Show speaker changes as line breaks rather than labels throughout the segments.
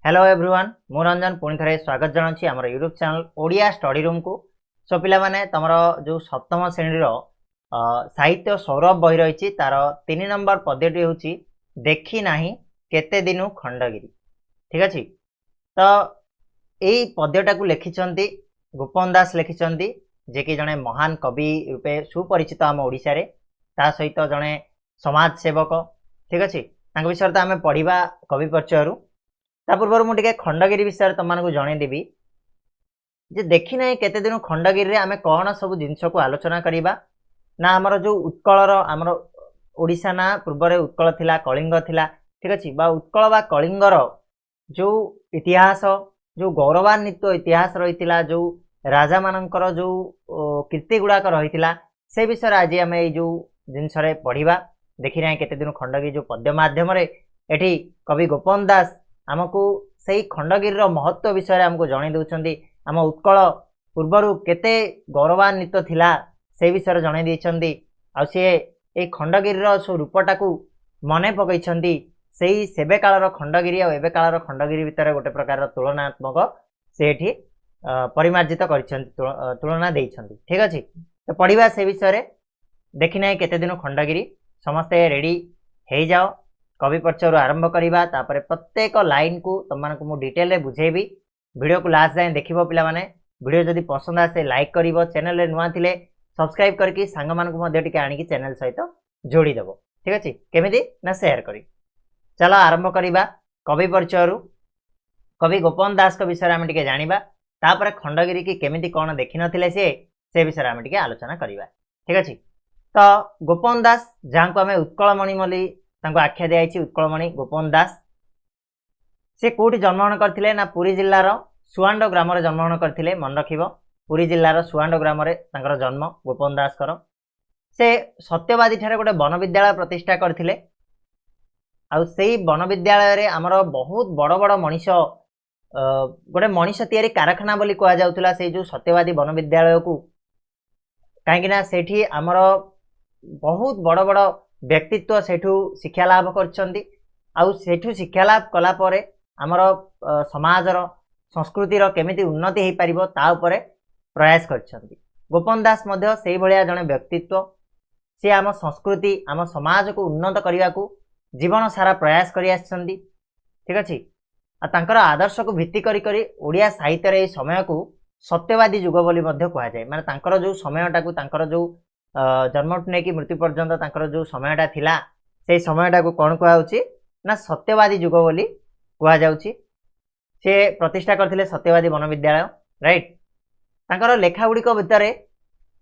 Hello everyone मु रंजन पुणी थे स्वागत जनाऊँ आम YouTube channel Odia study room को। सो पिला माने तमर जो सप्तम श्रेणी साहित्य सौरभ बही रही तार 3 नंबर पद्यटी हूँ देखी नाही केते दिनु खंडगिरी। ठीक अच्छे तो यही पद्यटा को लिखिं गोपन दास लिखिं जे कि जड़े महान कवि रूपे सुपरिचित आम ओडिशा रे ता सहित जड़े समाज सेवक। ठीक अच्छे विषय तो आम पढ़ा कवि परिचय ता पूर्व मुझे खंडगिरी विषय तुमको जनईदेवी जे देखी ना केते दिन खंडगिरी आम कौन सब जिनस को आलोचना करवा ना आमर जो उत्कलर आमर ओडिशा ना पूर्व उत्कल थिला कलिंग थिला। ठीक अच्छे उत्कल बा कलिंगर जो इतिहास जो गौरवान्वित इतिहास रही जो राजा मानकर जो कीर्ति गुड़ाक रही से विषय आज आम जो जिनस पढ़ा देखी ना केते दिन खंडगिरी जो पद्य मध्यम एठी कवि गोपन दास आमको सही खंडगिरी महत्व विषय आमको जन दौरान आम उत्कल पूर्वर केते गौरवान्वित थिला से विषय जन देइछंदी आ से ए खंडगिरी सो रूपटा को मने पकईछंदी सही सेबे कालर खंडगिरी और एबे कालर खंडगिरी भितर गोटे प्रकार तुलनात्मक से परिमार्जित तुलना देइछंदी। ठीक अच्छे तो पढ़ा से विषय देखी ना केते दिन खंडगिरी समस्ते रेडी हो जाओ कवि परिचय आरंभ करवा तापर प्रत्येक लाइन को तुमको मु डिटेल बुझेबी वीडियो को लास्ट जाए देखिबो पिला माने वीडियो जदि पसंद आसे लाइक करिवो चैनल रे नुआ थिले सब्सक्राइब करके सांग मान को टिके आनिकी चैनल सहित जोड़ी देबो। ठीक अच्छे केमिति ना शेयर करी चलो आरंभ करवा कवि परिचय कवि गोपन दास को विषय आम टिके जानिबा तापर खंडगिरी की केमिति कौन देखि नथिले से विषय आम टिके आलोचना करवा। ठीक अच्छे तो गोपन दास जहाँ को आम उत्कलमणि मली आख्या दिखाई उत्कलमणि गोपन दास से कौटी जन्मग्रहण करथिले ना पुरी जिल्लार सुआंड ग्राम जन्मग्रहण करथिले मन रखिबो पुरी जिल्लार सुआंड ग्राम जन्म गोपन दास कर से सत्यवादी ठारे गोटे वन विद्यालय प्रतिष्ठा करथिले आउ सेही वन विद्यालय रे आमर बहुत बड़ बड़ मनीष गोटे मनीष तैयारी कारखाना बोली कह जाउथला से जो सत्यवादी वन विद्यालय को कहीं सेठी आमर बहुत बड़ बड़ व्यक्तित्व सेठू शिक्षा लाभ कर शिक्षा लाभ कलापर आमर समाजर संस्कृतिर केमिति उन्नति हो पारिबो ता उपरे प्रयास करछंती। गोपन दास मध्य सेही भलिया जने व्यक्तित्व से आम संस्कृति आम समाज को उन्नत करने को जीवन सारा प्रयास करि आछंती। ठीक अच्छे तांकर आदर्श को भित्ति करी ओडिया साहित्य रे समय को सत्यवादी युग बोली मध्य कहा जाए माने तांकर जो समयटा को तांकर जो जन्मठू नहीं मृत्यु पर्यंत तांकर जो समयटा थिला से समयटा को कौन कहुच्छी ना सत्यवादी युग बोली कह जाउछि। से प्रतिष्ठा करथिले सत्यवादी वन विद्यालय राइट तांकर लेखा गुड़िक भितर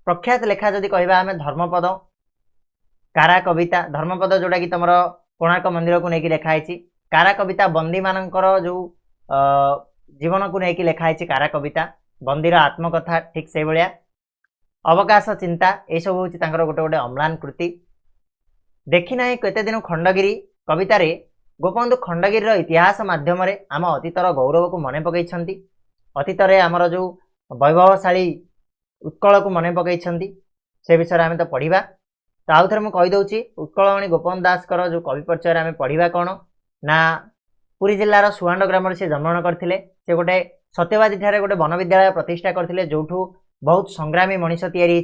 प्रख्यात लेखा जदि कहबा आमे धर्मपद कारा कविता धर्मपद जोड़ा कि तुम कोणार्क मंदिर को लेकिन लिखाई कारा कविता बंदी मानकर जो जीवन को लेकिन लिखाई कारा कविता बंदीर आत्मकथा ठीक से भाया अवकाश चिंता ये सब हूँ गोटे गोटे अम्लान कृति देखी ना केते दिन खंडगिरी कवितार गोपबंधु खंडगिरी इतिहास मध्यम आम अतीतर गौरव को मन पकई अतीत आमर जो वैभवशाली उत्कल को मन पकई से विषय आम तो पढ़ा तो आउ थे मुझे कहीदे उत्कलमणि गोपन दास जो कवि परिचय आम पढ़ा कौन ना पुरी जिलार सुआंड ग्राम से जन्मग्रहण करते से गोटे सत्यवादी ठारे गोटे वन विद्यालय प्रतिष्ठा करते जोठू बहुत संग्रामी मनीष तैयारी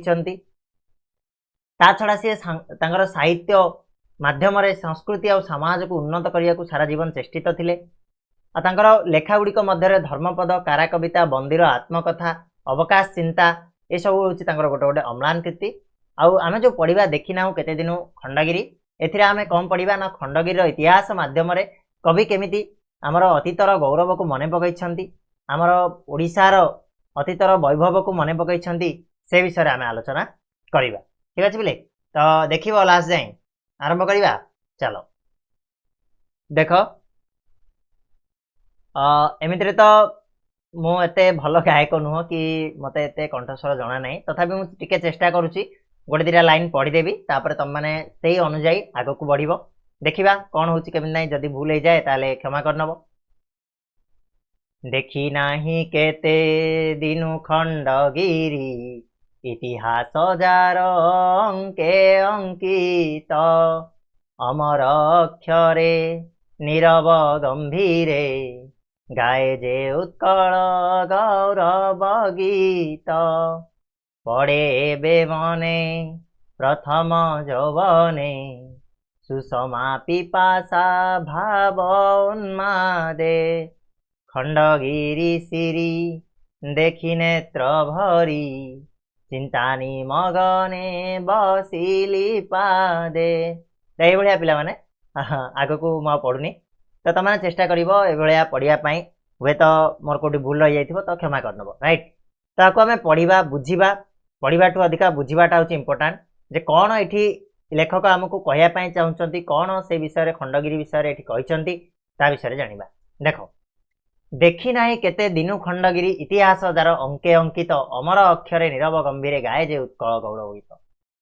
ता छड़ा सी साहित्य माध्यम संस्कृति और समाज को उन्नत करने को सारा जीवन चेष्टित थिले लेखा गुड़िक मध्य धर्मपद कारा कविता बंदीर आत्मकथा अवकाश चिंता ये सब हूँ गोटे गोटे अम्लान कृति आम जो पढ़ा देखी ना केते दिन खंडगिरी एम कौन पढ़ा ना खंडगिरी इतिहास मध्यम कवि केमिति आमर अतीतर गौरव को मन पकई आमर ओडिशार अतीतर वैभव को मन पकई से विषय आम आलोचना करवा। ठीक अच्छे बोले तो देख लास्ट जाए आरंभ करवा चलो देख एमती तो मुझे भल गायक नुह कि मत एत कंठस्वर जना ना तथापि मुझे चेष्टा करुच्ची गोटे दिटा लाइन पढ़ीदेवी तापर तुम मैंने से अनुजाई आग को बढ़ देखा कौन हूँ केमी ना जदि भूल हो जाए ताले क्षमा करनब। देखी नाही केते दिनु खंडगिरी इतिहास जार अंके अंकित अमर अक्षरे नीरव गंभीरे गाए जे उत्कल गौरव गीत पड़े एबे मने प्रथम यौवने सुषमा पिपासा भाव उन्मादे खंडगिरी सिरी देखि नेत्र भरी चिंतानी मगने बसिली पादे। यही भाया पिला माने आग को मैं पढ़ुनी तो तुम चेष्टा कर पढ़ाई हुए तो मोर कौटी भूल रही जाइए तो क्षमा करनब राइट। तो आपको आम पढ़ा बुझा पढ़ा ठू अधिका बुझाटा हूँ इम्पोर्टाट जे कौन ये लेखक आमको कहवाई चाहते कौन से विषय खंडगिरी विषय कहते ता विषय जाना। देख देखी ना केते दिनु खंडगिरी इतिहास जार अंके अंकित अमर अक्षरे नीरव गंभीर गाए जे उत्कल गौरव गीत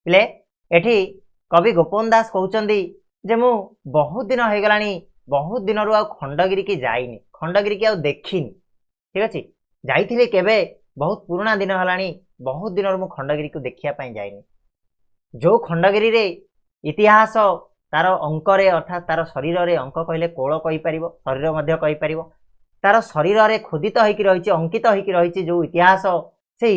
पिले एठी कवि गोपन दास कहते जे मु बहुत दिन हो गलानी बहुत दिन रू खंडगिरी की जाइनी खंडगिरी की देखिनी ठीक अच्छे जाइए केबे बहुत पुराना दिन है बहुत दिन मु खंडगिरी को देखापी जाइनी जो खंडगिरी रे इतिहास तार अंकरे अर्थात तार शरीर रे अंक कहले कोल कहीपर शरीर मध्य कहीपर तार शरीर रे खोदित होइकी रही अंकित होइकी रही जो इतिहास से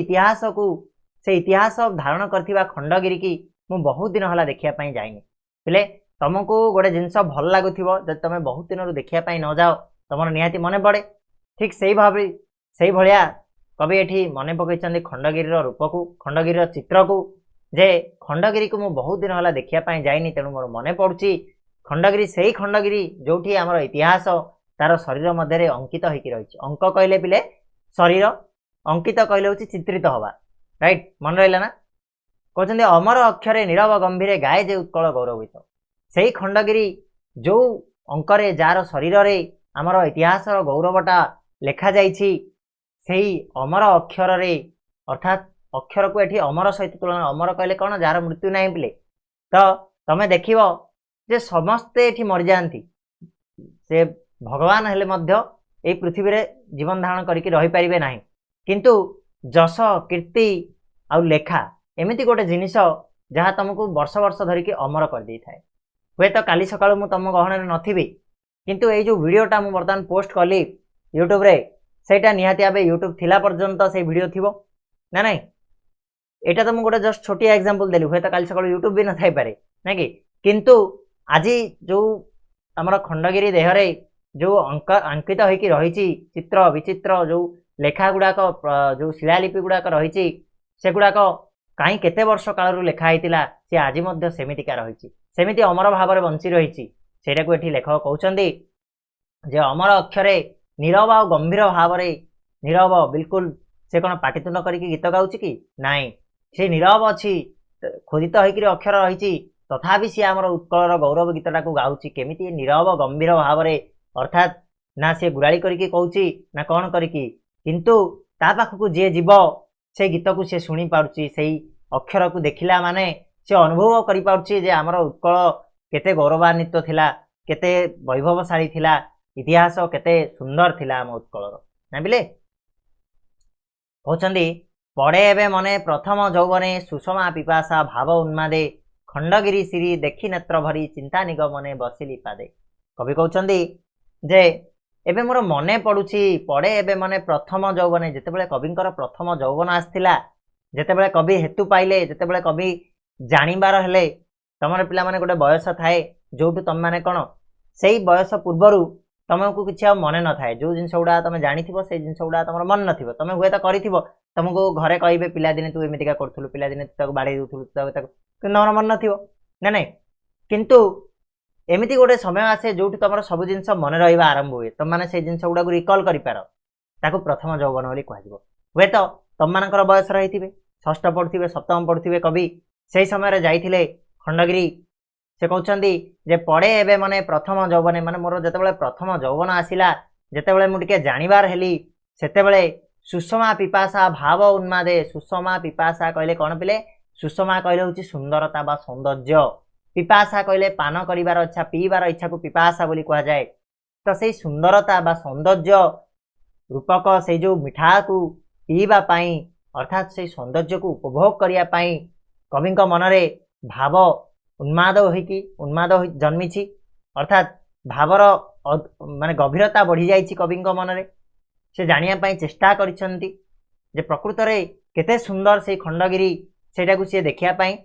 इतिहास धारण करथिबा खंडगिरी की मु बहुत दिन है देखापी जाइनी पिले तुमको गोटे जिनस भल लगुव जब तुम बहुत दिन देखापी न जाओ तुम निहाती मन पड़े ठीक से भाया कवि एठी मन पकई खंडगिरी रूप को खंडगिरी चित्र को जे खंडगिरी को मु बहुत दिन है देखापी जाइनी तेणु मोर मन पड़ुची खंडगिरी से ही खंडगिरी जो आमर इतिहास तार शरीर मध्य अंकित होइकी रही अंक कहले पिले शरीर अंकित कहले हूँ चित्रित हवा राइट मन रहा ना कहते अमर अक्षरे नीरव गंभीर गाए जे उत्कल गौरवित से खंडगिरी जो अंकरे जार शरीर रे आमर इतिहास गौरवटा लेखा जाइछि सेही अमर अक्षर रे अर्थात अक्षर को एठी अमर सहित तुलना अमर कहले कौन जार मृत्यु नहीं पिले तो तमें देखिब जे समस्ते एठी मर जाती से भगवान हेले मध्य ए पृथ्वी रे जीवन धारण करके रही पारिबे नाही किंतु जश कीर्ति आ लेखा एमिति गोटे जिनिस जहाँ तुमको वर्ष वर्ष धरिकी अमर कर दी थाए हुए तो काली सकाळु मु तुम गहन नथिबी किंतु ए जो वीडियोटा मु बर्तमान पोस्ट कली यूट्यूब रे सेटा निहाती आबे यूट्यूब थिला पर्यंत से वीडियो थिबो ना नहीं एटा तो मु गोटे जस्ट छोटिया एग्जांपल देली हुए तो काली सकाळु यूट्यूब भी न थाई पारे ना कि किंतु आज जो हमर खंडगिरी देहरे जो अंकित होइकी रही चित्र विचित्र जो लेखा गुड़ाक जो शिलालिपि गुड़ाक रही से गुड़ाक कहीं केते वर्ष कालरू लेखा होता सी आज सेमितिका रही सेमिति अमर भाव में बंची रही सेटा को एठी लेखक कहउछन्ती जे अमर अक्षरे नीरव आ गंभीर भाव में नीरव बिल्कुल से कौन पाटितुंड करके गीत गाउछि कि नाई से नीरव अच्छी खोदित होइकी अक्षर रही तथापि सी आमर उत्कलर गौरव गीतटा को गाउछि केमिति नीरव गंभीर भाव में अर्थात ना से गुराड़ी करके कहउछि ना कौन करके किंतु ता पाखकु जे जीव से गीत को से शुणी पारुछि सेही अक्षर को देखिला माने से अनुभव करि पारुछि जे आमर उत्कल केते गौरवान्वित थिला केते वैभवशाली थिला इतिहास केते सुंदर थिला आम उत्कलर ना बिले कहउछन्ती पड़े एबे मने प्रथम यौवने सुषमा पिपासा भाव उन्मादे खंडगिरी सिरी देखि नेत्र भरी चिंता निगमने बसिली पादे कवि कहउछन्ती जे एबे मोर मने पड़ुछि पड़े एबे मने प्रथम यौवने जेतेबेले कविंकर प्रथम यौवन आस्थिला जेतेबेले कवि हेतु पाइले जेतेबेले कवि जानिबार हेले तमर पिला माने गोटे बयस थाए जोटु तम माने कोन सेही बयस पूर्वरु तुमको किसी मन न थाए जो जिनस गुड़ा तुम जानिथिबो से जिनस गुड़ा तुम मन नथिबो तुम हुए तो करिथिबो तुमको घरे कहबे पिलादिने तू एमितिका करथुलु पिलादिने तू ताको बाड़े देउथुलु ताको तमर मन नथिबो ना नहीं किंतु एमिति गोटे समय आसे जो तुम सब जिनस मन रहा आरंभ हुए तुम मैंने से जिनस गुड़ा रिकल कर प्रथम यौवन बोली कह हुए तो तुम मान बयस रही षष्ठ पढ़ुवे सप्तम पढ़ुवे कवि से समय जाइए खंडगिरी से कहते जे पड़े एवं माने प्रथम यौवने माने मोर जिते प्रथम यौवन आसला जिते मुझे जानवर हेली से सुषमा पिपासा भाव उन्मादे सुषमा पिपासा कहले कौन पिले सुषमा कहले हूँ सुंदरता बा सौंदर्य पिपासा कहले पान करिवार इच्छा पीबार इच्छा को पिपासा बोली कह जाए तो से सुंदरता बा सौंदर्य रूपक से जो मिठा को पीवा पाई अर्थात से सौंदर्य को उपभोग करिया पाई कवि मनरे भाव उन्माद जन्मी अर्थात भावर माने गभीरता बढ़ी जाइछि कविଙ୍କ मनरे से जानिया पई चेष्टा करिसंती जे प्रकृत रे केते सुंदर से खंडगिरी सेटाकू से देखिया पई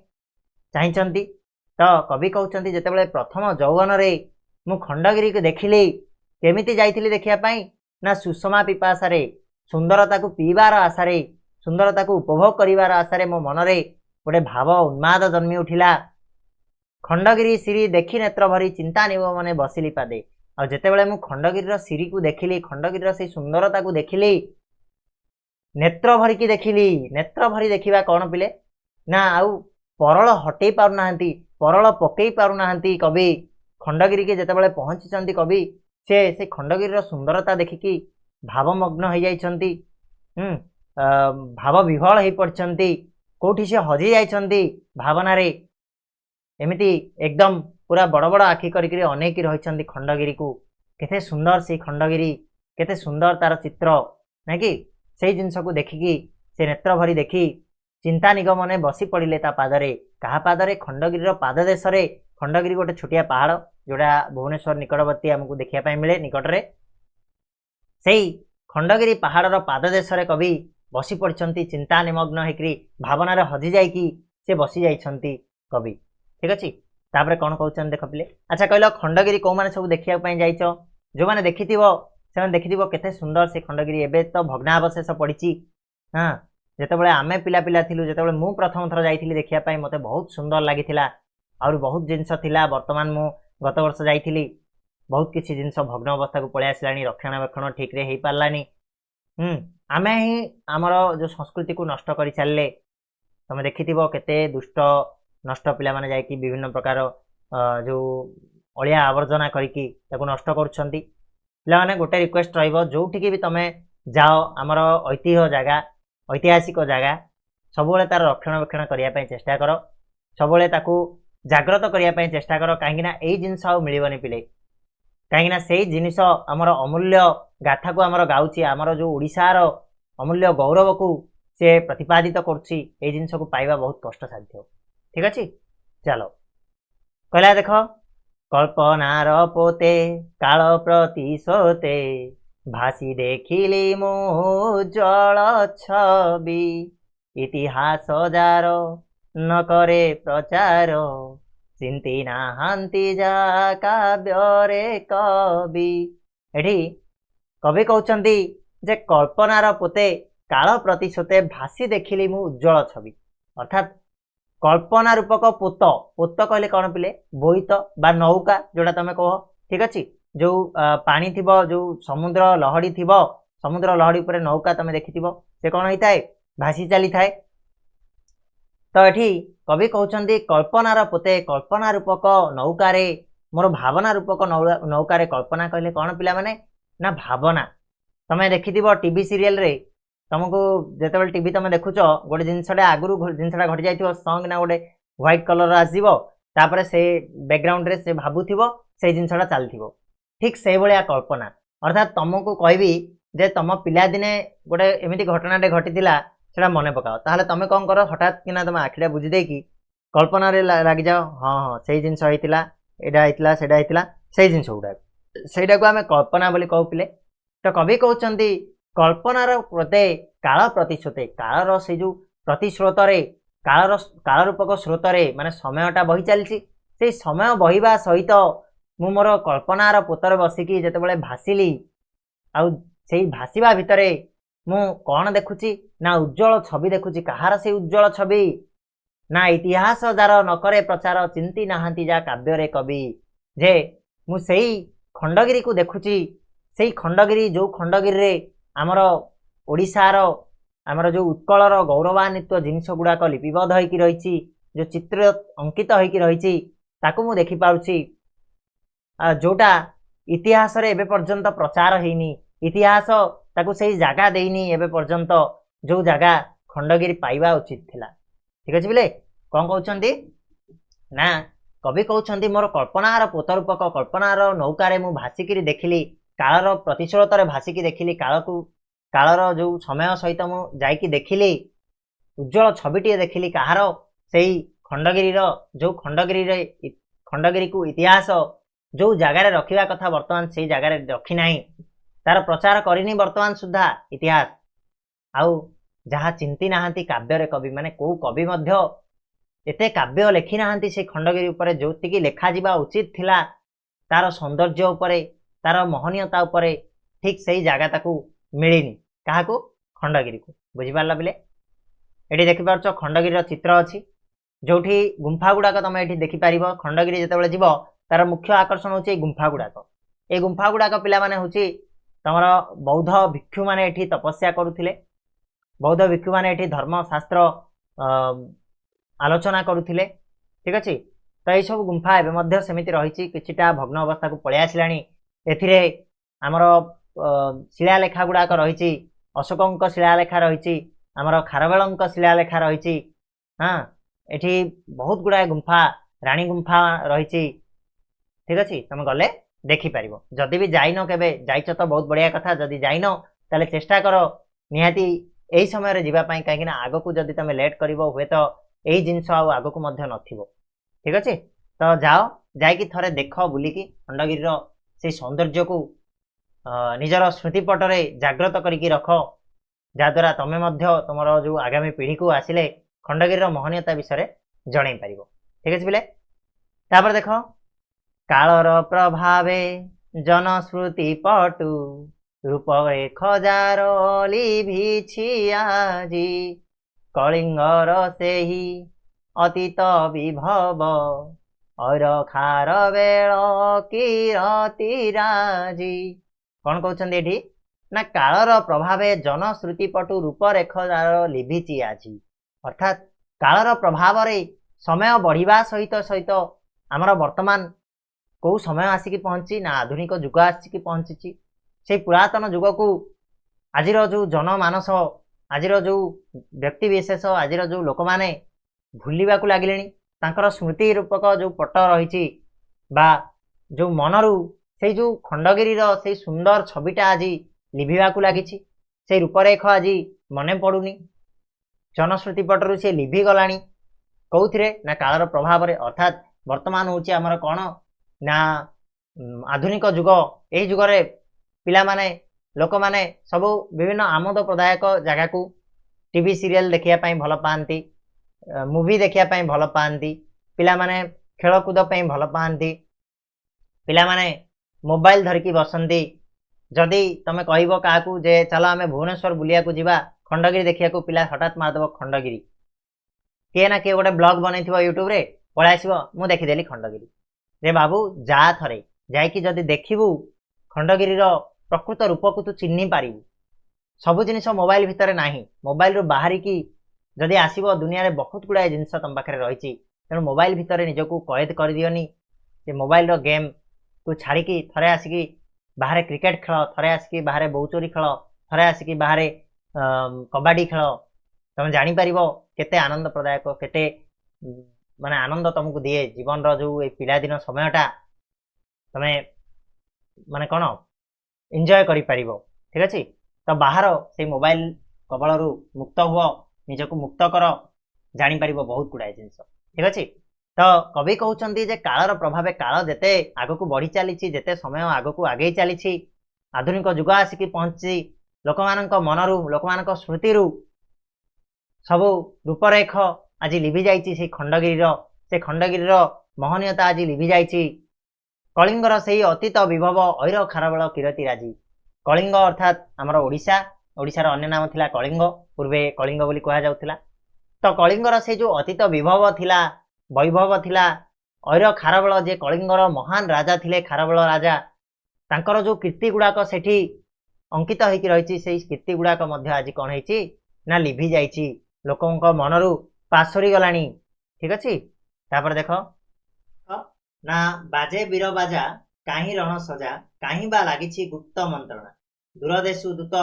चाहिचंती। तो कवि कहउचंती जेतेबेले प्रथम यौवन रे मु खंडगिरी को देखिली केमिति जाइथिली देखिया पई ना सुषमा पिपासा रे सुंदरता को पीबार आशा रे सुंदरता को उपभोग करिवार आशा रे मो मनरे गोटे भाव उन्माद जन्मी उठिला। खंडगिरी सिरी देखी नेत्र भरी चिंता निव मने बसिली पादे आ जेतेबेले मु खंडगिरी सिरी को देखिली खंडगिरी से सुंदरता को देखिली नेत्र भरी की देखिली। नेत्र भरी देखिबा कौन पिले ना आउ परल हटै पारु नाहंती परल पकई पारु नाहंती कवि खंडगिरी के जेतेबेले पहुंचीचंती कवि से खंडगिरी सुंदरता देखिकी भावमग्न हो जाइछंती भाव विह्वल हो पड़छंती कोठी से हजी जाइछंती भावना रे एमिति एकदम पूरा बड़ बड़ आखि करिकरी अनेक रहिछंती खंडगिरी को केते सुंदर से खंडगिरी केते सुंदर तार चित्र ना कि से जिनस को देखिकी से नेत्र भरी देखी चिंता निगमने बसी पड़िले ता पादरे कहा पादरे खंडगिरी पाद देश रे खंडगिरी गोटे छोटिया पहाड़ जोड़ा भुवनेश्वर निकटवर्ती आमको देखिया पाई मिले निकटरे से खंडगिरी पहाड़ पाद देश रे कवि बसी पड़छंती चिंता निमग्न होकरी भावना रे हजी जाइकी से बसी जाइछंती कवि। ठीक अच्छे तापर कौन कहते देख पिले अच्छा कहल खंडगिरी कौ मैंने सब देखा जाइच जो मैंने देखि से देखि केते सुंदर से खंडगिरी एबे तो भग्नावशेष पड़ी। हाँ जितेबाला आमे पिला पिला थिलु जितेबाला मु प्रथम थर जाइथिली देखिया पाई मते बहुत सुंदर लागिथिला और बहुत जिनस थिला। वर्तमान मु गत वर्ष जाइथिली बहुत किछि जिनस भग्न अवस्था को पळे आसिलानी रक्षणाबेक्षण ठीक रे हेई पारलानी। आमे ही आमर जो संस्कृति को नष्ट करि चालले तमे देखिथिबो केते दुष्ट नष्ट पिला माने जायकी विभिन्न प्रकार जो अलिया आवर्जना करिकी ताको नष्ट करूछंती। पिला माने गोटे रिक्वेस्ट रहइबो जोठी भी तमे जाओ आमर ऐतिहासिक जगह सबुले तार रक्षणाबेक्षण करिया पई चेष्टा करो सबुले ताकू जाग्रत करिया पई चेष्टा करो कहीं एई जिनस आ मिलिबनी पिले कहीं से जिनिस आमर अमूल्य गाथा को आमर गाउची आमर जो ओडिशार अमूल्य गौरव को से प्रतिपादित करुच्ची ए जिनस को पाइबा बहुत कष्ट साध्य। ठीक अच्छे चलो कहला देख कल्पनार पोते काल प्रतिशोते भासी देखिली मो जल छवि इतिहास जार न करे प्रचार चिंती नाहांती जा काव्य कवि। एठी कवि कहउचंती जे कल्पनार पोते काल प्रतिशोते भासी देखिली मु उज्जवल छवि अर्थात कल्पना रूपक पोत पोत कहले कौन पिले बोईत बा नौका जोड़ा तमे कह। ठीक अच्छे जो पानी थिबो जो समुद्र लहड़ी थिबो समुद्र लहड़ी पर नौका तमे देखिथिबो से कौन होता है भासी चली थाए। तो एठी कवि कहउचंती कल्पनार पोते कल्पना रूपक नौकारे मोर भावना रूपक नौकारे कल्पना कहले कौन पिला माने ना भावना। तमे देखिथिबो टीवी सीरियल रे तुमको जिते टीवी तुम देखुच गोटे जिनसा आगुरी जिनसा घटी जाइए संग ना गोटे व्हाइट कलर आसो तापर से बैकग्राउंड रे से भावुव से जिनसा चलती ठीक से भाया कल्पना अर्थात तुमको कहबी जे तुम पिला दिने गोटे एमती घटनाटे घटीला से मन पकाओ ताहले तुम कौन कर हठात किना तुम आखिटा बुझीदे कि कल्पना लग जाओ हाँ हाँ से जिनस होता यहाँ से जिनस गुड़ा से आम कल्पना बोली कहू पिले। तो कवि कहते कल्पनार प्रते काल प्रतिशोते कालर से जो प्रतिस्रोत काल रूपक स्रोत माने समयटा बही चलती से समय बहिबा सहित मु मोर कल्पनार पोतर बसिकी जेतेबेले भासिली आउ सेई भासिबा भितरे मु कौन देखुची ना उज्जवल छवि देखुची कहार से उज्जवल छवि ना इतिहास जार नकरे प्रचार चिंती नाहांती जा काव्य रे कवि जे मु सेई खंडगिरी को देखुची सेई खंडगिरी जो खंडगिरी रे आमर ओडिशार आमर जो उत्कलर गौरवान्वित जिनिस गुड़ाक लिपिबद्ध होइकी रही जो चित्र अंकित होइकी रही ताकू मु देखि पाउची जोटा इतिहास रे एबे पर्यंत प्रचार हेनी इतिहास ताकू सेई जागा देइनी एबे पर्यंत जो जागा खंडगिरी पाइबा उचित थिला। ठीक अछि बिले कोन कहउचंदी ना कवि कहउचंदी मोर कल्पनार पोतरूपक कल्पनार नौकारे मु भासिकी देखिली कालर प्रतिशोत भासिकी देखिली कालर जो समय सहित मु जाइकी देखिली उज्जवल छविटे देखिली कहार सेई खंडगिरी जो खंडगिरी को इतिहास जो जगार रखा कथा बर्तमान से जगार रखी ना तार प्रचार करनी बर्तमान सुधा इतिहास आउ जहाँ चिंती नाहांती काव्य कवि माने को कवि मध्य एते काव्य लेखि नाहांती से खंडगिरी उपरे जोतिकी लेखा जिबा उचित थिला तार सौंदर्य उपरे तार महनीयता उपरे ठीक सही जगह ताकू मिलनी क्या खंडगिरी को बुझिपार बिले ये देखिपार खंडगिरी चित्र अच्छी जो गुंफा गुड़ाक तुम ये देखिपार खंडगिरी जिते जीव तार मुख्य आकर्षण हूँ गुंफा गुड़ाक ये गुंफा गुड़ाक पिला माने हूँ तुम बौद्ध भिक्षु माने एठी तपस्या करुथिले बौद्ध भिक्षु माने एठी धर्मशास्त्र आलोचना करुथिले ठीक अच्छे तो यही सब गुंफा एवं सेमिति रही किछिटा भग्न अवस्था को पलि आसिलानी एथिरे आमर शिलालेखा गुड़ाक रही अशोक शिलालेखा रही आमर खारवेल शिलालेखा रही हाँ एठी बहुत गुड़ाए गुंफा रानी गुंफा रही ठीक अच्छे तुम गले देखिपार जदि भी जाइन केबे जाइच तो बहुत बढ़िया कथा जदि जाइन ताले चेष्टा कर निहाती यही समय जावाई कहीं आग को जदि तुम लेट कर हुए तो यही जिनस आग को नथिबो ठीक अच्छे तो जाओ जाकि थरे देख बुलिकी खंडगिरी से सौंदर्य को निजर स्मृतिपटरे जाग्रत करके रख जहाद्वारा तुम तुम जो आगामी पीढ़ी को आसिले खंडगिरी महनीयता विषय जन पार ठीक अच्छे बोले देख कालर प्रभावे जनश्रुति पटु रूप 1000 लिभिछि आजी कलिंगर से ही अतीत विभव और खारवेल कीरति राजी कौन कहते ये ना कालर प्रभावे जनश्रुति पटु रूप 1000 लिभिछि आजी अर्थात कालर प्रभाव समय बढ़िया सहित सहित आमर वर्तमान कौ समय आसिकी पहुंची ना आधुनिक जुग आसिकी पहुंची से पुरातन जुग को आज जो जनमानस आज जो व्यक्ति विशेष आज जो लोक मैंने भूलवा को लगिले तांकर स्मृति रूपक जो पट रही जो मनरू से जो खंडगिरी से सुंदर छविटा आज लिभिवा को लगी से रूपरेख आज मन पड़ुनी जनश्रुति पटरू से लिभि गलानी कौथिरे ना कालर प्रभाव अर्थात वर्तमान हूँ आमर कौन ना आधुनिक जुग यही जुगरे पिला माने लोक माने सब विभिन्न आमोद प्रदायक जगह को टीवी सीरियल देखिया भल पाती मूवी देखिया भल पाती पिला माने खेलकूद भल पाती पिला माने मोबाइल धरिकी बसंती जदि तुम कह क्या जे चलो आम भुवनेश्वर बुलिया को जीवा खंडगिरी देखिया पिला हठात मारदेव खंडगिरी किए ना किए गोटे ब्लॉग बनई यूट्यूब रे पलि आसो मु देखीदेली खंडगिरी रे बाबू जा थरे जाकि जदि देखिबू खंडगिरी प्रकृत रूप को तू चिन्ह पारिबू सबु जिनिस मोबाइल भितर नाही मोबाइल रू बाहरी की जदि आसीबो दुनिया रे बहुत गुड़ाए जिनिस तुम पाखे रही तेणु मोबाइल भितर निजको कैद कर दियोनी जे मोबाइल रो गेम को छाड़िकी थरे आसिकी बाहर क्रिकेट खेल थरे आसिकी बाहर बहुचोरी खेल थरे आसिकी बाहर कबाडी खेल तुम जापर केते आनंद प्रदायक केते माने आनंद तुमको दिए जीवन रो जो पिलादिन समयटा तमें माने कौन एंजॉय करि परिबो ठीक अच्छे तो बाहर से मोबाइल कबल मुक्त हुआ निजको मुक्त कर जापर बहुत गुड़ाए जिनस ठीक अच्छे तो कवि कहते जे कालर प्रभाव काल जेते आग को बढ़ी चली जेते समय आग को आगे चली आधुनिक जुग आसिकी पहुंची लोक मान मनरू लोक मान स्मृति सब रूपरेख आज लिभि जाइछि से खंडगिरी महनीयता आज लिभि जाइछि कलिंगर से अतीत विभव ऐर खारवेल कीरति राजी कलिंग अर्थात आमर ओडिशा ओडिशार अन्य नाम थिला कलिंग पूर्वे कलिंग बोली कहा जाउथिला तो कलिंगर से जो अतीत विभव थिला वैभव थिला ऐर खारवेल जे कलिंगर महान राजा थिले खारवेल राजा तांकर जो कीर्ति गुड़ाक सेठी अंकित होइकी रहिछि से कीर्ति गुड़ाक मध्य आज कौन होइछि ना लिभि जाइछि लोकंक मनरू पासरी गलानी ठीक अच्छे तापर देख ना बाजे बीर बाजा कहीं रण सजा कहीं बा लागिछि गुप्त मंत्रणा दूरदेशु दूत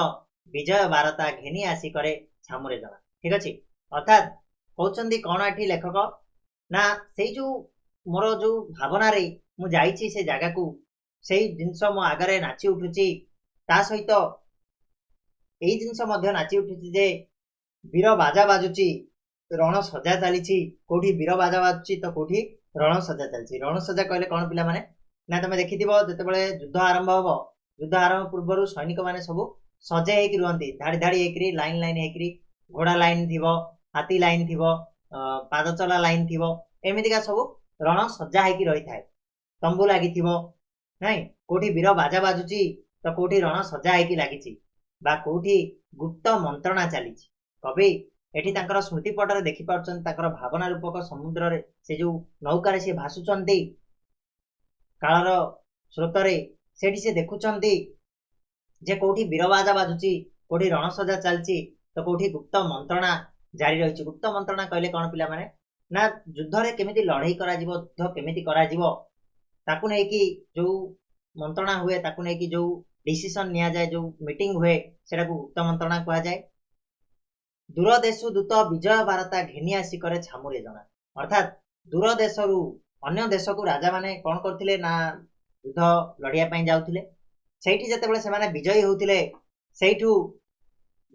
विजय बारता घेनी आसी करे छामुरे जना ठीक अच्छे अर्थात कहते कौन एठी लेखक ना से जो मोर जो भावना रे मु जाइछि से जगह को से जिनस मो आगरे नाची उठुछि ता सहित एई जिनस मध्य नाची उठुछि जे वीर बाजा बाजुची रण सजा चली कोठी वीर बाजा बाजुची तो कोठी रण सजा चलती रण सजा कहले कौन पिला माने ना तुम देखिथिबो जेतेबेले युद्ध आरंभ हबो युद्ध आरंभ पूर्व सैनिक माने सब सजे हेकि रुहंती धाड़ी धाड़ी हेकि लाइन लाइन हेकि घोड़ा लाइन थिबो हाथी लाइन थिबो पाद चला लाइन थिबो एमितिका सब रण सजा हेकि रही थाए तंबू लागि थिबो नहीं कोठी वीर बाजा बाजुची तो कोठी रण सजा हेकि लागिची बा कोठी गुप्त मंत्रणा चलीची कवि एठी तांकर स्मृति पटरे देखि पारछन तांकर भावना रूपक समुद्र रे से जो नौका रे से भासुचंती कालर स्रोतरे सेठी से देखुचंती जे कोठी वीर बाजा बाजुची कोठी रण सजा चलची तो कोठी गुप्त मंत्रणा जारी रही गुप्त मंत्रणा कहले कौन पिला माने ना युद्ध रे केमिति लड़ाई करा जीवो युद्ध केमिति करा जीवो ताकु नै कि जो मंत्रणा हुए ताकु नै कि जो डिसीजन निया जाए जो मीटिंग हुए सेटा को गुप्त मंत्रणा कहा जाए दूर देशु दूत विजय वार्ता घेनी आसी करे छामुरे जना अर्थात दूर देशरु अन्य देश को राजा माने कौन करथिले ना युद्ध लड़िया पई जाउथिले सेठी जतेबेले से माने विजयी होउथिले सेठू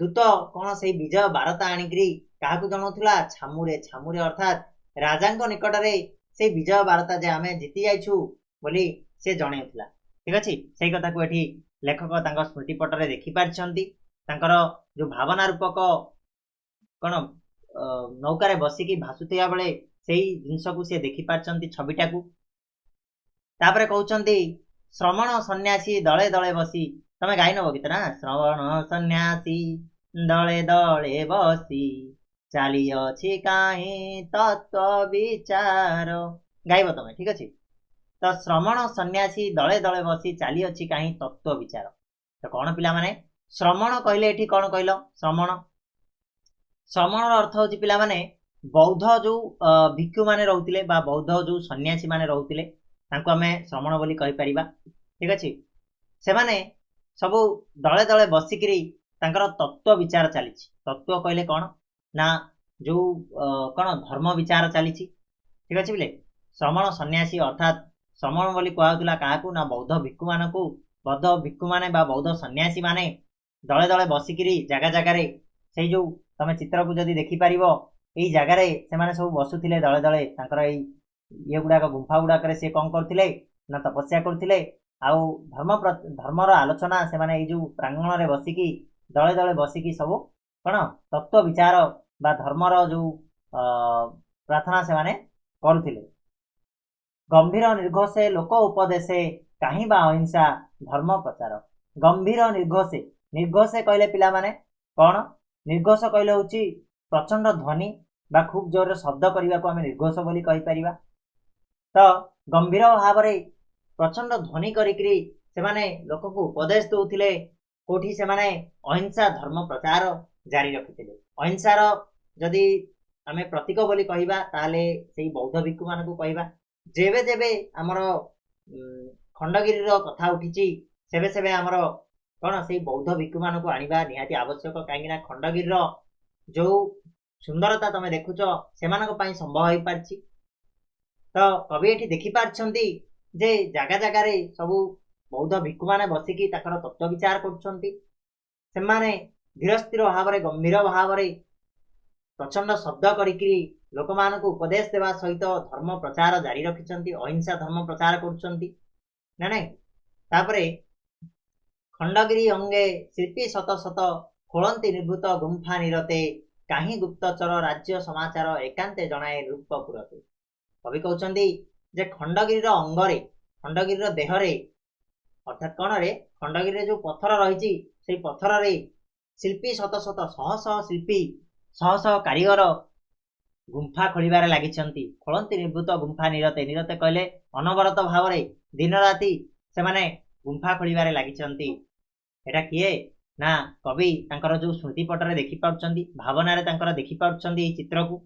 दूत कौन से विजय वार्ता आनिकरी काहाकू जनाउथिला छामुरे छामुरे अर्थात राजांको निकटरे से विजय वार्ता जे आमे जीति जाइछु बोली से जणाउथिला ठीक अछि सेही कथा को एठी लेखक तांको स्मृति पटरे देखि पारछंती तांकर जो भावना रूपक कौन नौकारे बसिकी भासुथिया बेले सेही जिंस को से देखि पारछंती छबिटा को तापरे कहउचंती श्रमण सन्यासी दले दले बसी तमे गाई नबो गीत ना श्रवण सन्यासी दले दले बसी चाली अछि काहे तत्व विचार गाइबो तमे ठीक अछि तो श्रमण सन्यासी दले दले बसी चाली अछि काहे तत्व विचार तो कौन पिला माने श्रमण कहले एठी कौन कहलो श्रमण श्रमण अर्थ होछि पिला माने बौद्ध जो भिक्षु माने रहउतिले बा बौद्ध जो सन्यासी माने रहउतिले तांको हमें श्रमण बोली कहि परिबा ठीक अछि से माने सब दले दले बसिकरी तांकर तत्व विचार चलीछि तत्व कहले कौन ना जो कौन धर्म विचार चलीछि ठीक अछि बिले श्रमण सन्यासी अर्थात श्रमण बोली कहउतिला काहाकू ना बौद्ध भिक्षु मानकू बौद्ध भिक्षु माने बा बौद्ध सन्यासी माने दले दले बसिकरी जगह जगह रे सेई जो तमे चित्र को जदी देखि परिबो एई जगह रे से माने सब बसुथिले दले दले तांकर एई ये गुड़ाक गुंफा गुड़ाक से कौन करथिले ना तपस्या करथिले आउ धर्मर आलोचना से माने एई जो प्रांगण रे बसिकी दले दले बसिकी सब कौन तत्व विचार बा धर्मर जो प्रार्थना से माने करथिले गंभीर निर्घोषे लोक उपदेशे काहीं बा अहिंसा धर्म प्रचार गंभीर निर्घोषे निर्घोषे कहले पिला माने कौन निर्घोष कहले होची प्रचंड ध्वनि बा खूब जोर शब्द करने को आम निर्घोष बोली कहि परिबा तो गंभीर भाव में प्रचंड ध्वनि करिकरी से माने लोक को उपदेश दउथिले कोठी से माने अहिंसा धर्म प्रचार जारी रखिथिले अहिंसार जदि आमे प्रतीक बोली कहिबा ताले सेही बौद्ध भिक्षु मानकू कहिबा जेबे जेबे हमर खंडगिरी रो कथा उठिची सेबे सेबे हमर कोन सेही बौद्ध भिक्षु मानकू आनिबा निहाती आवश्यक काहेकि ना खंडगिरी रो जो सुंदरता तमे देखुच से संभव हो पार्ची तो कवि एठी देखि पारछंती जे जागा जागा रे सबु बौद्ध भिक्षु माने बसिकी ताकर तत्व विचार करछंती से माने धीर स्थिर भाव में गंभीर भाव में प्रचंड शब्द करिकरी लोक मानकू उपदेश देवा सहित धर्म प्रचार जारी रखिछंती अहिंसा धर्म प्रचार करछंती ना नहीं तापरे खंडगिरी अंगे शिल्पी शत शत खोलंती निर्भूत गुंफा निरते काहीं गुप्तचर राज्य समाचार एकांते जनाए रूप पुरते कवि कहउचंदी जे खंडगिरी अंगरे खंडगिरी देहरे अर्थात कौन रे खंडगिरी जो पत्थर रही से पत्थर रे शिल्पी शत शत शह शह शिल्पी शह शह कारीगर गुंफा खोलिबारे लागिछंती खोलंती निर्भूत गुंफा निरते निरते कहले अनवरत भाव में दिन राति से माने गुंफा खोलिबारे लागिछंती एटा किए ना कवि तांकर जो स्मृति पटरे देखि पाउछंती भावना रे तांकर देखि पाउछंती चित्र को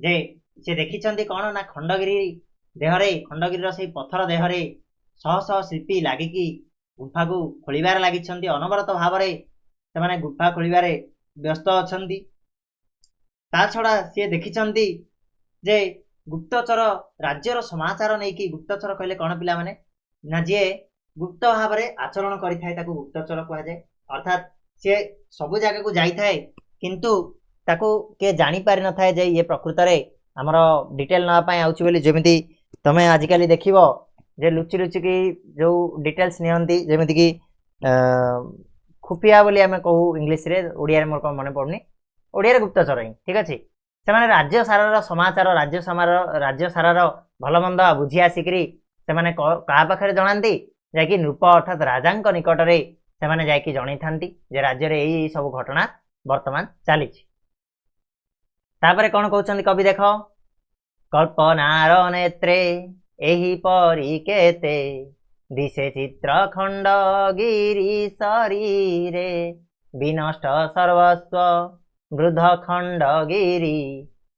जे से देखिछंती कौन ना खंडगिरी देहरे खंडगिरी से पत्थर देहरे शह शह शिल्पी लागिकी गुंफा को खोलिबारे लागिछंती अनवरत भाव में से माने गुंफा खोलिबारे व्यस्त अछंती ता छड़ा सी देखिछंती जे गुप्तचर राज्यर समाचार नहीं कि गुप्तचर कहले कौन पिला माने ना जे गुप्त भाव में आचरण करिथाय ताकू गुप्तचर कहा जाए अर्थात सी सबु जगह को जाई थाए किंतु ताकू के जानी पारि न थाए जे ये प्रकृत रे हमर डिटेल ना पाए आउची बोली जेमिति तमे आजिकली देखिबो जे लुचि लुचिकी जो डिटेल्स नियंती जेमिति कि खुफिया बोली आमे कहू इंग्लिश रे ओडिया रे मोर को मने पड़नी ओडिया रे गुप्तचर ही ठीक अछि से माने राज्य सारार समाचार राज्य सारार भलमंद बुझी आसिकरी से माने का पाखरे जणांती जाकी नृप अर्थात राजांक निकट रे से माने जाकी जणै थांती जे राज्य रे एई सब घटना वर्तमान चली तापरे कोन कहउछन्ती कवि देखो कल्पनार नेत्रे एही परी केते दिशे चित्र खंड गिरी शरीरे विनष्ट सर्वस्व वृद्ध खंड गिरी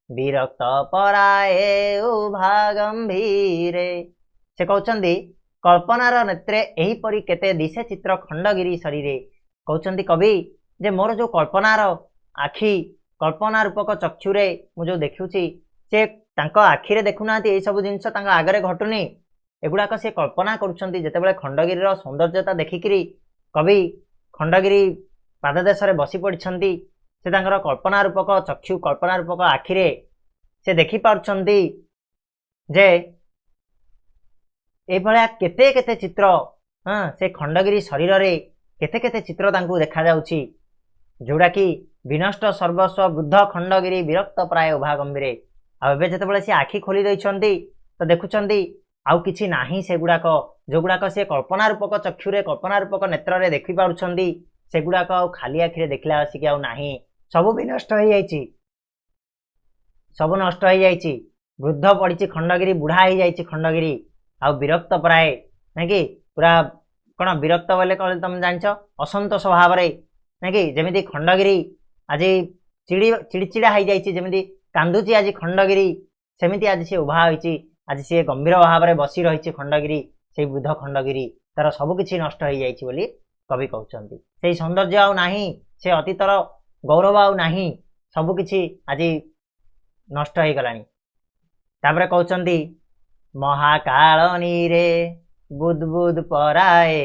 विरक्त पराए उभा गंभीरे से कहउछन्ती कल्पनार नेत्रे एही परी केते दिशे चित्र खंडगिरी शरीरे कहउछन्ती कवि जे मोर जो कल्पनार आखि कल्पना रूपक चक्षुरे मु जो देखुची से तांको आखिरे देखुनांती एई सब जिंस तांको आगरे घटुनी एगुड़ाक से कल्पना करुछन्ती जेतेबेले खंडगिरीर सौंदर्यता देखिकिरी कवि खंडगिरी पाददेश रे बसी पड़िछन्ती से तांकर कल्पना रूपक चक्षु कल्पना रूपक आखिरे से देखि पारुछन्ती जे ए भलिया केते केते चित्र हां से खंडगिरी शरीर रे केते केते चित्र तांको देखा जाउची जोड़ा कि विनष्ट सर्वस्व वृद्ध खंडगिरी विरक्त प्राय उभा गंभीरे आ एबे जेतेबेले से आखि खोली दैछन्ती तो देखुछन्ती आउ किछि नाही से गुडाक जो गुडाक से कल्पना रूपक चक्षुरे कल्पना रूपक नेत्र रे देखि पारुछन्ती से गुडाक आउ खाली आखिरे देखला आसी कि आउ नाही सब विनष्ट हो जाइछि सब नष्ट हो जाइछि वृद्ध पड़िछि खंडगिरी बुढ़ा हो जाइछि खंडगिरी आउ विरक्त प्राय नै कि पूरा कोन विरक्त बोले कहले तुम जानछ असंतोष भाव रे नै कि जेमिति खंडगिरी आज चिड़चिड़ा हो जाइछि जेमिति कांदुची आज खंडगिरी सेमिति आज से उभा होइछि आज से गंभीर भाव में बसी रही खंडगिरी से वृद्ध खंडगिरी तार सबकि नष्ट हो जाइछि बोली कवि कहउछन्ती से सौंदर्य आउ नाही से अतीतर गौरव आउ नाही सबकि आज नष्ट हो गलानी तापरे कहउछन्ती महाकाल नीरे बुदबुद पराए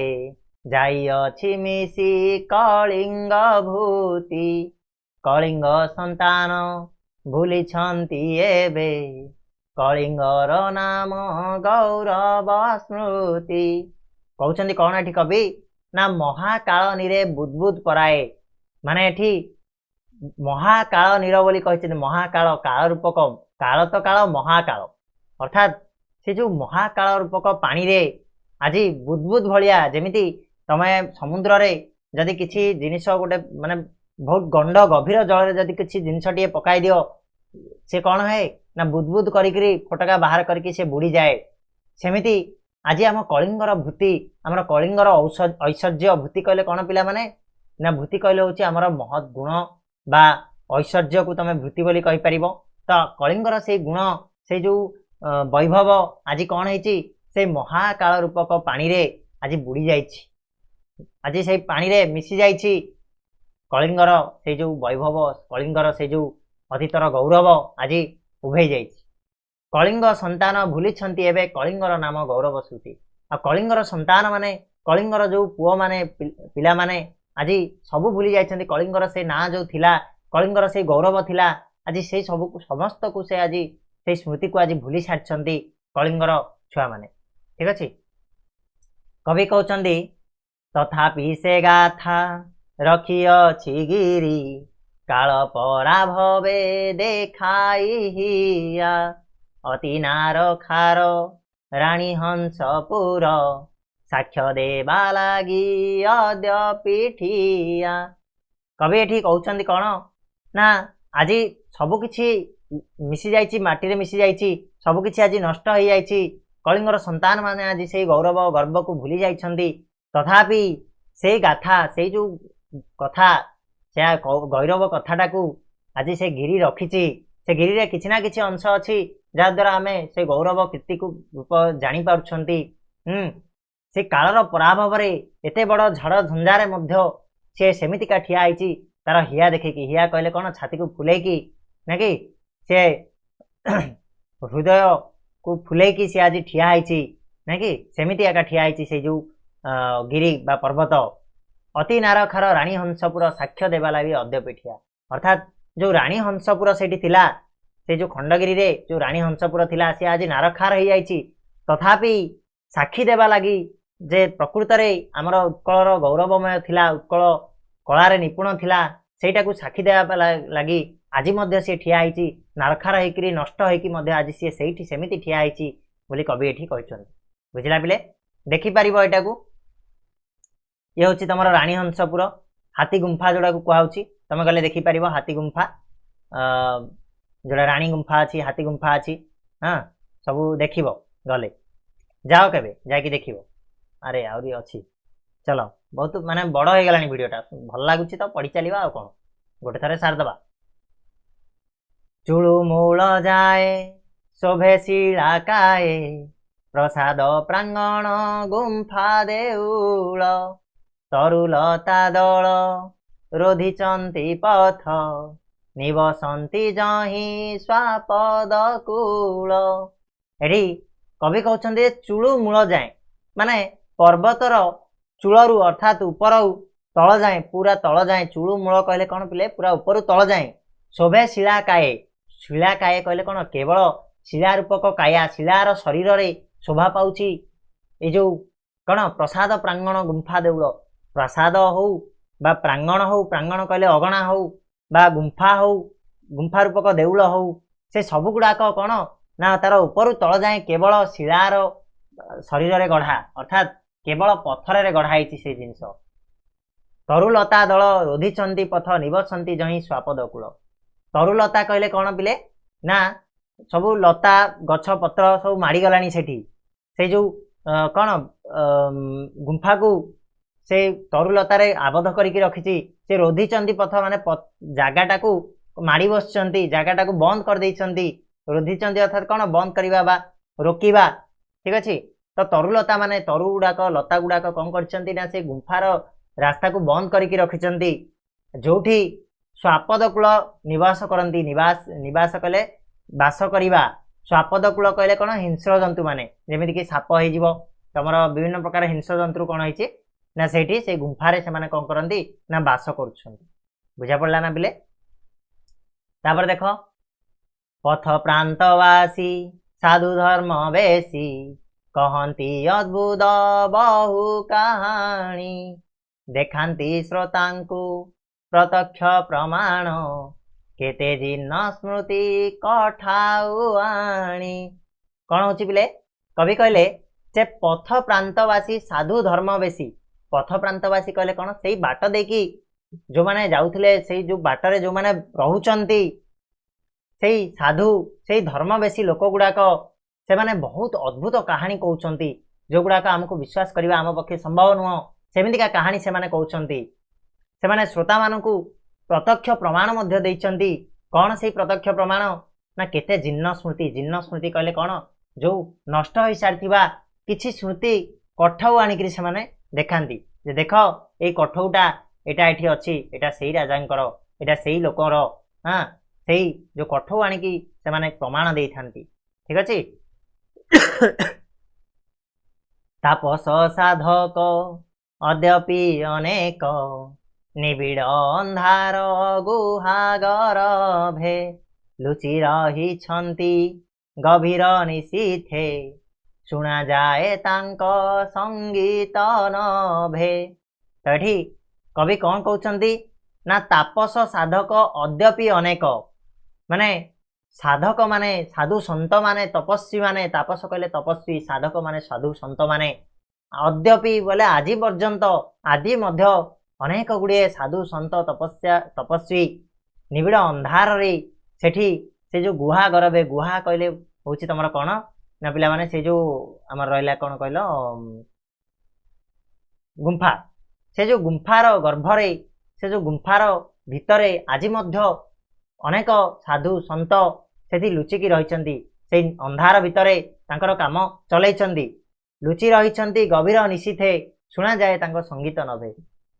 जाई अछि मिसी कलिंग भूति कलिंग संतान भूली छन्ती एबे कलिंगर नाम गौरव स्मृति कहउछन्ती कौन एठी कवि ना महाकाल नीरे बुदबुद पराए माने एठी महाकाल नीर बोली कहछन्ती महाकाल काल रूपक काल तो काल महाकाल अर्थात से जो महाकाल रूपक पानी रे आज बुदबुद भलिया जेमिति तमे समुद्र रे जदि किछि जिनिस गोटे माने बहुत गंड गभीर जल रे जदि किछि जिनिस टिए पकाई दियो से कौन है ना बुदबुद करिकरी फटका बाहर करके से बुड़ी जाए सेमिति आज आम कलिंगर भूति आमर कलिंगर ऐश्वर्य भूति कहले कौन पिला माने ना भूति कहले होछि आमर महत् गुण बा ऐश्वर्य को तमे भूति बोली कहि परिबो तो कलिंगर से गुण से जो वैभव आज कौन है से महाकाल रूपक पानी रे आज बुड़ी जाइछि आज से पानी रे मिसी जाइछि कलिंगर से जो वैभव कलिंगर से जो अतीतर गौरव आज उभे जाइछि कलिंग संतान भूली छन्ती एबे कलिंगर नाम गौरव श्रुति आ कलिंगर संतान माने कलिंगर जो पुओ माने पिला माने आज सब भूली जाइछन्ती कलिंगर से ना जो थिला कलिंगर से गौरव थिला आज से सब समस्त को से आज से स्मृति को आज भूली सारिछन्ती कलिंगर छुआ माने ठीक अछि कवि कहउछन्ती तथापि से गाथा रखिअछि गिरी काल पराभवे देखाई हिया अति नार खार राणी हंसपुर साक्ष्य देवा लागी अद्य पीठिया कवि एठी कहउछन्ती कौन ना आज सबकिछि मिसी जाइछि माटी रे मिसी जाइछि सबकिछि आज नष्ट हो जाइछि कलिंगर संतान माने आज से गौरव गर्व को भूली जाइछन्ती तथापि से गाथा से जो कथा से गौरव कथाटा को आज से गिरी रखिछि से गिरी रे किछि ना किछि अंश अछि जा द्वारा आमे से गौरव कीर्ति को रूप जानि पारुछन्ती से कालर पराभव रे एते बड़ झड़ झंझारे मध्य से सेमितिका ठिया आइछि तार हिया देखिकी हिया कहले कोन छाती को फुलेकी ना कि से हृदय को फुलेकी से आज ठिया आइछि ना कि सेमिति एका ठिया आइछि से जो गिरी बा पर्वत अति नारखार राणी हंसपुर साक्ष्य देवा लागि अद्य पीठिया अर्थात जो राणी हंसपुर सेठी थिला से जो खंडगिरी रे जो राणी हंसपुर थिला से आज नारखार हो जाइछि तथापि साक्षी देवा लगी जे प्रकृत में आमर उत्कलर गौरवमय थिला, उत्कल कलार निपुण थिला, सेटाकू साक्षी देवा लगी आज मध्य सी ठिया होइछि, नारखार होइकरी नष्ट होइकि मध्य आज सी सेठी सेमिति ठिया होइछि बोली कवि एठी कहछन। बुझिला पिले देखि परिबो एटाकू। ये होछि तमरो रानी हंसपुर हाथी गुंफा जोड़ा को कहउछि, तमे गले देखि परिबो हाथी गुंफा, जोड़ा रानी गुंफा अछि, हाथी गुंफा अछि। हां सब देखिबो गले, जाओ केबे जाकी देखिबो। अरे आउरी अछि, चलो बहुत माने बड़ हो गलानी वीडियोटा, भल लागुछि तो पढि चलिबा आ कोन गोटे थरे सार दबा। चुळु मूल जाए शोभे शिलाकाए, प्रसाद प्रांगण गुंफा देउळ, तरुलता दल रोधिचंती पथ, निवसंती जही स्वापद कूल। एठी कवि कहउछन्ते चुळु मूल जाए माने पर्वतर चूलरू अर्थात उपरऊ तल जाए, पूरा तल जाए। चूलू मूल कहले कौन पिले पूरा उपरू तल जाए। शोभे शिला काये, शिला काये कहले कौन केवल शिला रूपक काया, शिलार शरीर रे शोभा पाउची ए जो कौन प्रसाद प्रांगण गुंफा देउल। प्रसाद हो बा प्रांगण हो, प्रांगण कहले अगणा हो बा गुंफा हो, गुंफा रूपक देउल हो, से सब गुड़ाक कौन ना तार उपरू तल जाए केवल शिलार शरीर रे गढ़ा, अर्थात केवल पत्थर रे गढ़ाई से जिनस। तरुलता दल रोधिचंती पथ, निवसंती जही स्वापद कूल। तरुलता कहले कौन पिले ना सब लता गछ पत्र सब माड़ी गलानी सेठी, से जो कौन गुंफा को से तरुलता रे आबद्ध करिक रखिछि। से रोधिचंती पथ माने जागाटा को माड़ी बसचंती, जागाटा को बंद कर देइचंती। रोधिचंती अर्थात कौन बंद करिबा बा रोकिबा, ठीक अछि। तो तरुलता माने तरु गुड़ाक लता गुड़ाक कौन करछंती ना से गुंफार रास्ता को बंद करिक रखिचंती, जोठी स्वापद कूल निवास करंती। निवास कहले बास करिबा, स्वापद कूल कहले कौन हिंस्र जंतु माने जेमिति कि साप होई जिवो, तमर विभिन्न प्रकार हिंस्र जंतु कौन होइछि ना सेठी से गुंफारे से माने कौन करंती ना बास करूछंती। बुझा पड़ला ना बिले। तापर देखो पथ प्रांतवासी साधु धर्म बेसी, कहती अद्भुत बहु कहानी, देखांती श्रोतांकु प्रत्यक्ष प्रमाण, केते जिन्न स्मृति कठाउ आणी। कौन होची बिले कवि कहले जे पथ प्रांतवासी साधु धर्म बेसी। पथ प्रांतवासी कहले कौन सेई बाट देकी जो माने जाउथिले, सेई जो बाटरे जो माने रहुचंती, सेई साधु सेई धर्म बेसी लोक गुड़ाक से माने बहुत अद्भुत कहानी कहउचंती, जो गुड़ाक हमको विश्वास करबा आम पक्षे संभव नुह। सेमितिका कहानी से माने कहउचंती। से माने श्रोता मानकू प्रत्यक्ष प्रमाण मध्य देइचंती। कौन से प्रत्यक्ष प्रमाण ना केते जिन्न स्मृति। जिन्न स्मृति कहले कौन जो नष्ट हो सारिथिबा किछि स्मृति कठौ आनिकरी से माने देखांती, जे देख ए कठौटा एटा एठी अछि, एटा सेई राजांकर, एटा सेई लोकर, हां सेई जो कठौ आनिकी से माने प्रमाण देइथांती, ठीक अछि। तापस साधक अद्यपि अनेक, निबिड़ अंधार गुहा गर्भे, लुचि रहिछंती गभीर निशीथे, शुणा जाए तांक संगीत नभे। तठी कवि कौन कहउचंती ना तापस साधक अद्यपि अनेक, माने साधक माने साधु संत माने तपस्वी माने, तापस कहले तपस्वी, साधक माने साधु संत माने अद्यपि बोले आज पर्यंत आदि मध्य अनेक गुड़े साधु संत तपस्वी निबिड़ अंधार रे सेठी से जो गुहा गरबे, गुहा कहले होची तमर कौन ना पिला माने से जो हमर रहला कौन कहलो गुंफा, से जो गुंफार गर्भरे, से जो गुंफार भितरे आज मध्य अनेक साधु संत सेठी लुचिकी रहिचंती। से अंधार भितरे तांकर काम चलैचंती, लुचि रहिचंती गभीर निशीथे, शुणा जाए तांको संगीत नभे।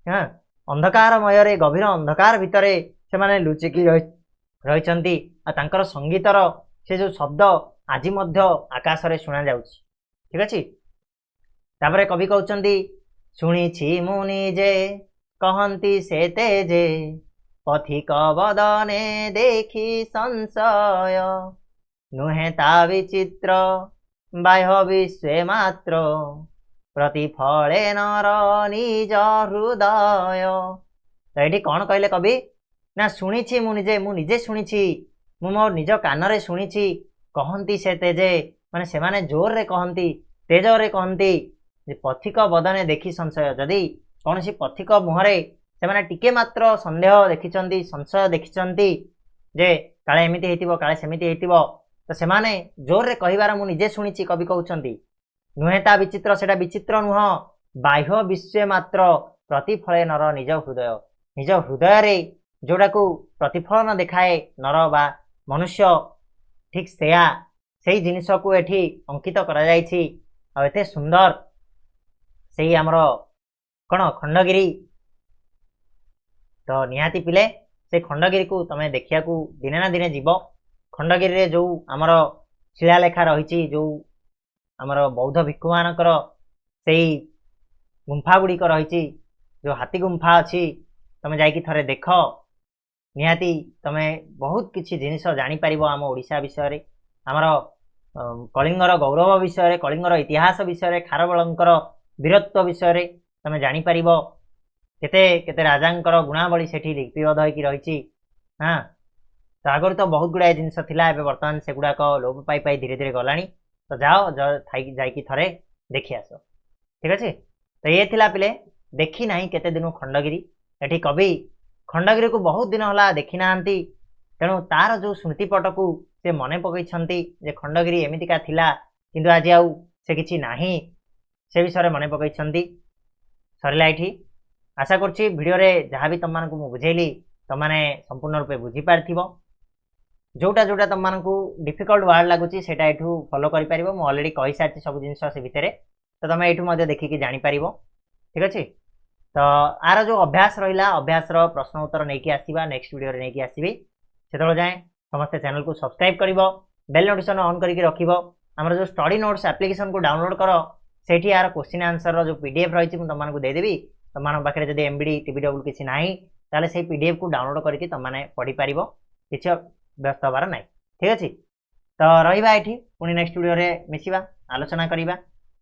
हां अंधकारमय रे गभीर अंधकार भितरे से माने लुचिकी रहिचंती, आ तांकर संगीतर से जो शब्द आज मध्य आकाश रे शुणा जाउछि, ठीक अछि। तापरे कवि कहउचंती शुणिछि मुनि जे कहंती से तेजे, पथिक बदने देखी संशय, नुहे ता विचित्र बाह्य विश्वे मात्र प्रतिफले नर निज हृदय। तो ये कौन कहले कवि ना शुणी मुझे शुणी मु मो निज कान रे शुणी कहती से तेजे माने से माने जोर रे कहती तेज रे कहती पथिक बदने देखी संशय। जदि कौन सी पथिक मुहरे से माने टिके मात्र संदेह देखिचंती संशय देखिचंती जे काले एमिति हेतिबो काले सेमिति हेतिबो तो से माने जोर रे कहिबार मु निजे शुणी कवि कहउचंती नुहे ता विचित्र सेटा विचित्र नुह बाह्य विश्व मात्र प्रतिफले नर निज हृदय रे जोड़ा को प्रतिफलन देखाए नर बा मनुष्य ठीक सेया से जिनिस को एठी अंकित करा जायछि। आ एते सुंदर से हमर कण खंडगिरी तो निहाती पिले से खंडगिरी को तमे देखिया को दिने ना दिने जीव। खंडगिरी रे जो हमर शिलालेखा रही जो हमर बौद्ध भिक्षु मानकर से गुंफा गुड़िक रही जो हाथी गुंफा अच्छी तमे जाइकी थरे देख निहाती तमे बहुत किछि जिनिस जानी परिबो आम ओडिशा विषय रे हमर कलिंगर गौरव विषय रे कलिंगर इतिहास विषय रे खारबलंकर वीरत्व विषय रे तमे जानी परिबो केते केते राजांकर गुणावली सेठी लिपिबद्ध होइकी रहिछि। हां तो आगर तो बहुत गुड़ाए जिनिस थिला एबे वर्तमान सेगुडाक लोप पाई पाई धीरे धीरे गलानी तो जाओ जाइकी थरे देखि आसो ठीक अछि। तो ये थिला पिले देखी नाही केते दिनु खंडगिरी एठी कवि खंडगिरी को बहुत दिन होला देखी नांती तेणु तार जो स्मृतिपट को से मने पकईछंती जे खंडगिरी एमितिका थिला किंतु आज आउ से किछि नाही से विषय मने पकईछंती। सरला एठी आशा करछि वीडियो रे जहाँ भी तुम मानकु मु बुझेली तुम माने संपूर्ण रूपे बुझी पारथिबो जोटा जोटा तुम मानकु डिफिकल्ट वर्ड लागुछि सेटा एठू फॉलो करि परिबो। मु ऑलरेडी कहि सारछि सब जिनिस से भितरे तो तुम एठू मध्ये देखिकी जानि परिबो ठीक अछि। तो आर जो अभ्यास रहा अभ्यास प्रश्न उत्तर नहीं आसवा नेक्स्ट वीडियो नहीं आसवि से जाए समस्ते चैनल को सब्सक्राइब कर बेल नोटिफिकेशन ऑन करके रखिबो। हमर जो स्टडी नोट्स एप्लिकेशन को डाउनलोड कर सेठी यार क्वेश्चन आंसर जो पीडीएफ रही तुम तुमको देदेवी तुम पाखे जब एमबीडी टीबीडब्ल्यू किसी ना ताले से पीडीएफ को डाउनलोड करके तुमने पढ़ी पार किसी व्यस्त हबार ना ठीक अच्छे। तो रही पुणी नेक्स्ट वीडियो रे मिसिबा आलोचना करिबा।